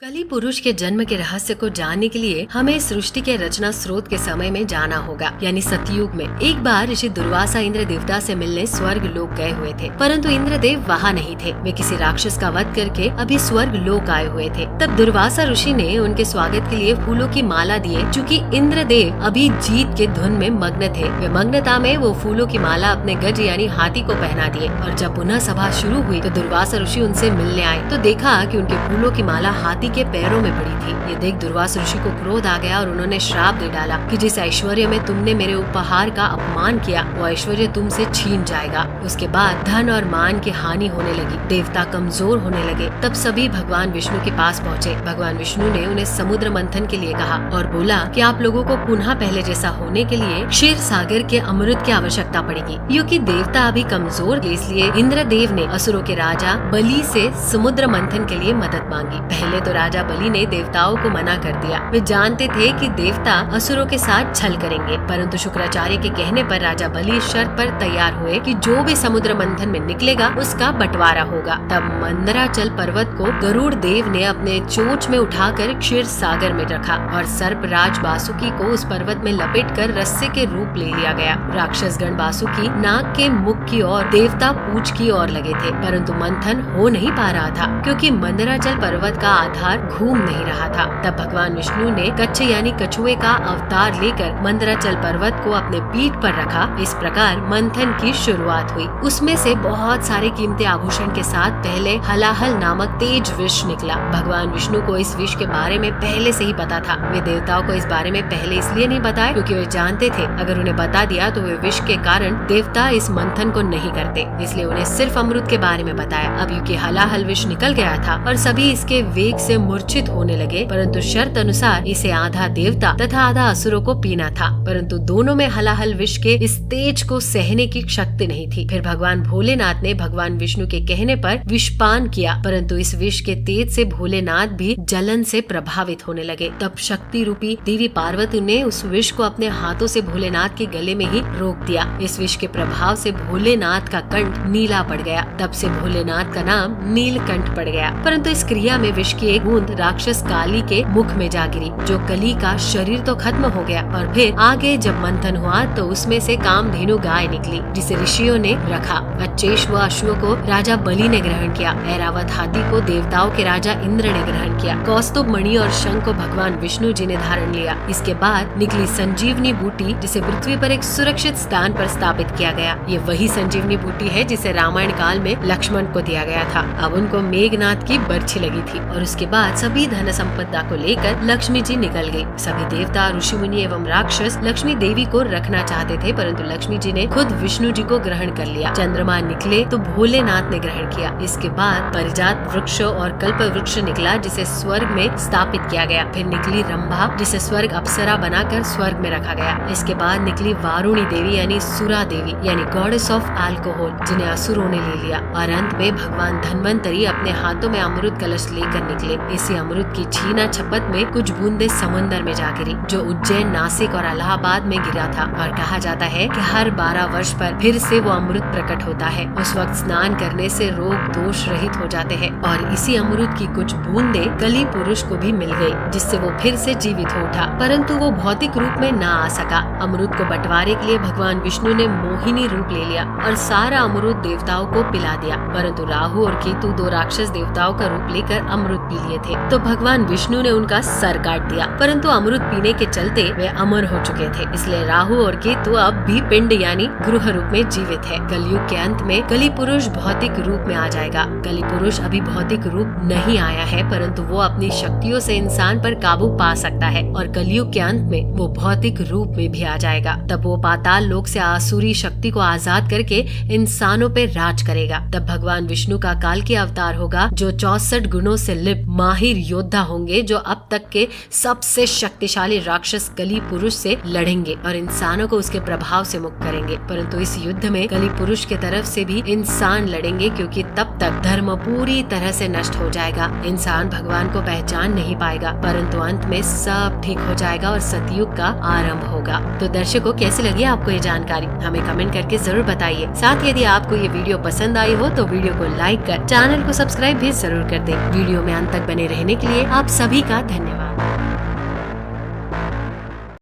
कली पुरुष के जन्म के रहस्य को जानने के लिए हमें सृष्टि के रचना स्रोत के समय में जाना होगा, यानी सतयुग में। एक बार ऋषि दुर्वासा इंद्र देवता से मिलने स्वर्ग लोक गए हुए थे, परंतु इंद्रदेव वहाँ नहीं थे। वे किसी राक्षस का वध करके अभी स्वर्ग लोक आए हुए थे। तब दुर्वासा ऋषि ने उनके स्वागत के लिए फूलों की माला दिए। चूँकि इंद्रदेव अभी जीत के धुन में मग्न थे, वे मग्नता में वो फूलों की माला अपने गज यानी हाथी को पहना दिए। और जब पुनः सभा शुरू हुई तो दुर्वासा ऋषि उनसे मिलने आए तो देखा कि उनके फूलों की माला हाथी के पैरों में पड़ी थी। ये देख दुर्वासा ऋषि को क्रोध आ गया और उन्होंने श्राप दे डाला कि जिस ऐश्वर्य में तुमने मेरे उपहार का अपमान किया वो ऐश्वर्य तुमसे छीन जाएगा। उसके बाद धन और मान की हानि होने लगी, देवता कमजोर होने लगे। तब सभी भगवान विष्णु के पास पहुँचे। भगवान विष्णु ने उन्हें समुद्र मंथन के लिए कहा और बोला कि आप लोगों को पुनः पहले जैसा होने के लिए क्षीर सागर के अमृत की आवश्यकता पड़ेगी। क्योंकि देवता अभी कमजोर थे, इसलिए इंद्रदेव ने असुरों के राजा बलि से समुद्र मंथन के लिए मदद मांगी। पहले तो राजा बलि ने देवताओं को मना कर दिया। वे जानते थे कि देवता असुरों के साथ छल करेंगे, परंतु शुक्राचार्य के कहने पर राजा बलि शर्त पर तैयार हुए कि जो भी समुद्र मंथन में निकलेगा उसका बंटवारा होगा। तब मंदराचल पर्वत को गरुड़ देव ने अपने चोंच में उठाकर क्षीर सागर में रखा और सर्पराज बासुकी को उस पर्वत में लपेटकर रस्से के रूप ले लिया गया। राक्षस गण बासुकी नाक के मुख की ओर, देवता पूंछ की ओर लगे थे, परंतु मंथन हो नहीं पा रहा था क्योंकि मंदराचल पर्वत का आधार घूम नहीं रहा था। तब भगवान विष्णु ने कच्छ यानी कछुए का अवतार लेकर मंदराचल पर्वत को अपने पीठ पर रखा। इस प्रकार मंथन की शुरुआत हुई। उसमें से बहुत सारे कीमती आभूषण के साथ पहले हलाहल नामक तेज विष निकला। भगवान विष्णु को इस विष के बारे में पहले से ही पता था। वे देवताओं को इस बारे में पहले इसलिए नहीं बताया क्योंकि वे जानते थे अगर उन्हें बता दिया तो वे विष के कारण देवता इस मंथन को नहीं करते, इसलिए उन्हें सिर्फ अमृत के बारे में बताया। अब क्योंकि हलाहल विष निकल गया था और सभी इसके वेग से मूर्छित होने लगे, परंतु शर्त अनुसार इसे आधा देवता तथा आधा असुरों को पीना था। परंतु दोनों में हलाहल विष के इस तेज को सहने की शक्ति नहीं थी। फिर भगवान भोलेनाथ ने भगवान विष्णु के कहने पर विषपान किया, परंतु इस विष के तेज से भोलेनाथ भी जलन से प्रभावित होने लगे। तब शक्ति रूपी देवी पार्वती ने उस विष को अपने हाथों से भोलेनाथ के गले में ही रोक दिया। इस विष के प्रभाव से भोलेनाथ का कंठ नीला पड़ गया। तब से भोलेनाथ का नाम नीलकंठ पड़ गया। परंतु इस क्रिया में विष की एक बूंद राक्षस काली के मुख में जा गिरी, जो कली का शरीर तो खत्म हो गया। और फिर आगे जब मंथन हुआ तो उसमें से कामधेनु गाय निकली जिसे ऋषियों ने रखा। अच्छेश व अश्व को राजा बलि ने ग्रहण किया। ऐरावत हाथी को देवताओं के राजा इंद्र ने ग्रहण किया। कौस्तुभ मणि और शंख को भगवान विष्णु जी ने धारण लिया। इसके बाद निकली संजीवनी बूटी जिसे पृथ्वी पर एक सुरक्षित स्थान पर स्थापित किया गया। ये वही संजीवनी बूटी है जिसे रामायण काल में लक्ष्मण को दिया गया था। अब उनको मेघनाथ की बर्छी लगी थी और उसके बाद सभी धन संपदा को लेकर लक्ष्मी जी निकल गई। सभी देवता, ऋषि मुनि एवं राक्षस लक्ष्मी देवी को रखना चाहते थे, परंतु लक्ष्मी जी ने खुद विष्णु जी को ग्रहण कर लिया। चंद्रमा निकले तो भोलेनाथ ने ग्रहण किया। इसके बाद परिजात वृक्ष और कल्प वृक्ष निकला जिसे स्वर्ग में स्थापित किया गया। फिर निकली रंभा जिसे स्वर्ग अप्सरा बनाकर स्वर्ग में रखा गया। इसके बाद निकली वारुणी देवी यानी सुरा देवी यानी गॉडेस ऑफ अल्कोहल, जिन्हें असुरों ने ले लिया। और अंत में भगवान धन्वंतरी अपने हाथों में अमृत कलश लेकर निकले। इसी अमृत की छीना छपत में कुछ बूंदे समुद्र में जा गिरी, जो उज्जैन, नासिक और इलाहाबाद में गिरा था। और कहा जाता है कि हर 12 वर्ष पर फिर से वो अमृत प्रकट होता है। उस वक्त स्नान करने से रोग दोष रहित हो जाते हैं। और इसी अमृत की कुछ बूंदे कली पुरुष को भी मिल गई, जिससे वो फिर से जीवित हो उठा, परंतु वो भौतिक रूप में ना आ सका। अमृत को बंटवारे के लिए भगवान विष्णु ने मोहिनी रूप ले लिया और सारा अमृत देवताओं को पिला दिया, परंतु राहु और केतु 2 राक्षस देवताओं का रूप लेकर अमृत पी लिए थे। तो भगवान विष्णु ने उनका सर काट दिया, परंतु अमृत पीने के चलते वे अमर हो चुके थे। इसलिए राहु और केतु अब भी पिंड यानी गृह रूप में जीवित है। कलयुग के अंत में कली पुरुष भौतिक रूप में आ जाएगा। कली पुरुष अभी भौतिक रूप नहीं आया है, परंतु वो अपनी शक्तियों से इंसान पर काबू पा सकता है और कलयुग के अंत में वो भौतिक रूप में भी आ जाएगा। तब वो पाताल लोक से आसुरी शक्ति को आजाद करके इंसानों पे राज करेगा। तब भगवान विष्णु का काल की अवतार होगा, जो 64 गुणों से लिप्त माहिर योद्धा होंगे, जो अब तक के सबसे शक्तिशाली राक्षस कली पुरुष से लड़ेंगे और इंसानों को उसके प्रभाव से मुक्त करेंगे। परंतु इस युद्ध में कली पुरुष के तरफ से भी इंसान लड़ेंगे, क्योंकि तब तक धर्म पूरी तरह से नष्ट हो जाएगा। इंसान भगवान को पहचान नहीं पाएगा, परंतु अंत में सब ठीक हो जाएगा और सतयुग का आरंभ होगा। तो दर्शकों, कैसी लगी आपको ये जानकारी? हमें कमेंट करके जरूर बताइए। साथ ही यदि आपको ये वीडियो पसंद आई हो तो वीडियो को लाइक कर चैनल को सब्सक्राइब भी जरूर कर दें। वीडियो में अंत तक बने रहने के लिए आप सभी का धन्यवाद।